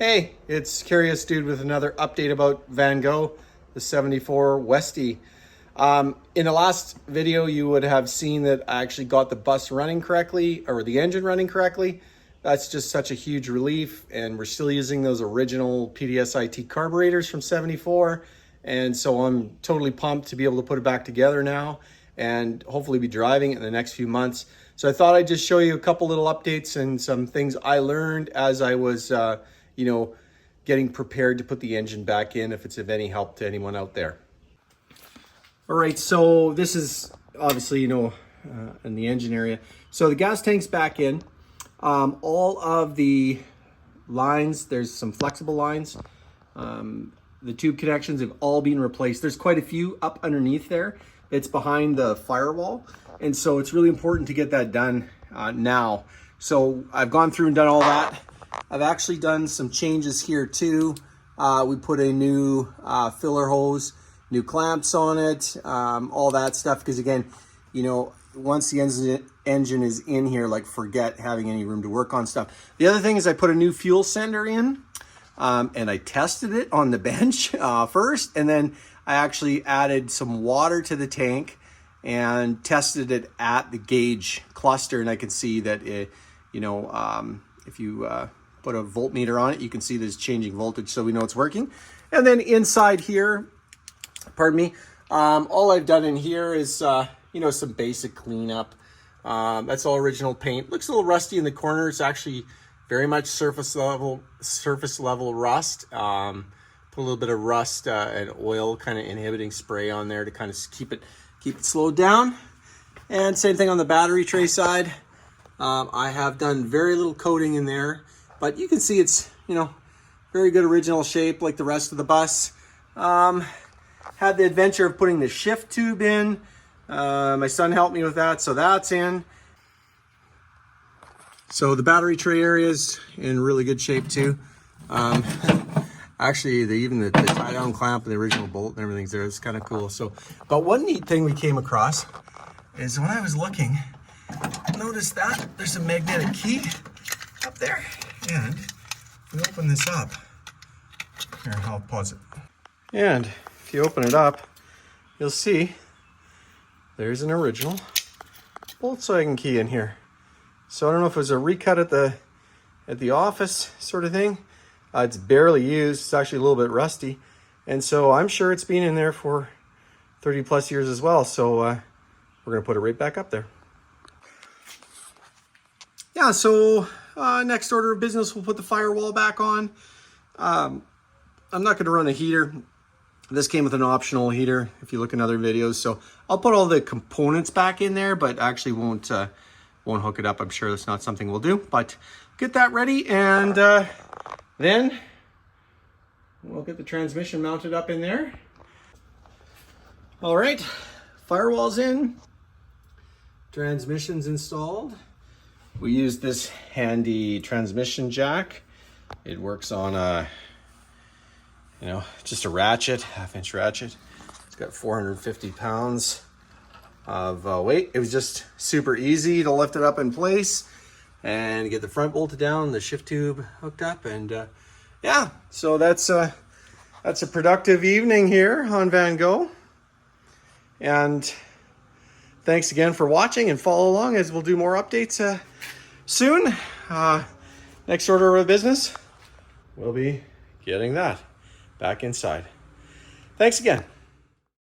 Hey, it's Curious Dude with another update about Van Gogh, the 74 Westie. In the last video, you would have seen that I actually got the bus running correctly, or the engine running correctly. That's just such a huge relief, and we're still using those original PDSIT carburetors from 74. And so I'm totally pumped to be able to put it back together now and hopefully be driving it in the next few months. So I thought I'd just show you a couple little updates and some things I learned as I was getting prepared to put the engine back in, if it's of any help to anyone out there. All right, so this is obviously, in the engine area. So the gas tank's back in. All of the lines, there's some flexible lines. The tube connections have all been replaced. There's quite a few up underneath there. It's behind the firewall. And so it's really important to get that done now. So I've gone through and done all that. I've actually done some changes here too. We put a new filler hose, new clamps on it, all that stuff. Because again, once the engine is in here, like, forget having any room to work on stuff. The other thing is I put a new fuel sender in, and I tested it on the bench first, and then I actually added some water to the tank and tested it at the gauge cluster, and I can see that it, if you put a voltmeter on it, you can see there's changing voltage, so we know it's working. And then inside here, pardon me, all I've done in here is some basic cleanup. That's all original paint. Looks a little rusty in the corner. It's actually very much surface level rust. Put a little bit of rust and oil kind of inhibiting spray on there to kind of keep it slowed down. And same thing on the battery tray side. I have done very little coating in there, but you can see it's, very good original shape like the rest of the bus. Had the adventure of putting the shift tube in. My son helped me with that, so that's in. So the battery tray area is in really good shape too. Actually, even the tie down clamp and the original bolt and everything's there. It's kind of cool. So, but one neat thing we came across is when I was looking, notice that there's a magnetic key up there. And if we open this up, here, I'll pause it. And if you open it up, you'll see there's an original Volkswagen key in here. So I don't know if it was a recut at the office sort of thing. It's barely used. It's actually a little bit rusty. And so I'm sure it's been in there for 30 plus years as well. So we're going to put it right back up there. Yeah, so next order of business, we'll put the firewall back on. I'm not going to run a heater. This came with an optional heater if you look in other videos. So I'll put all the components back in there, but actually won't hook it up. I'm sure that's not something we'll do, but get that ready, and then we'll get the transmission mounted up in there. All right, firewall's in, transmission's installed. We use this handy transmission jack. It works on a just a ratchet, half-inch ratchet. It's got 450 pounds of weight. It was just super easy to lift it up in place and get the front bolted down, the shift tube hooked up, and yeah, so that's a productive evening here on Van Gogh. And thanks again for watching, and follow along as we'll do more updates soon. Next order of business, we'll be getting that back inside. Thanks again.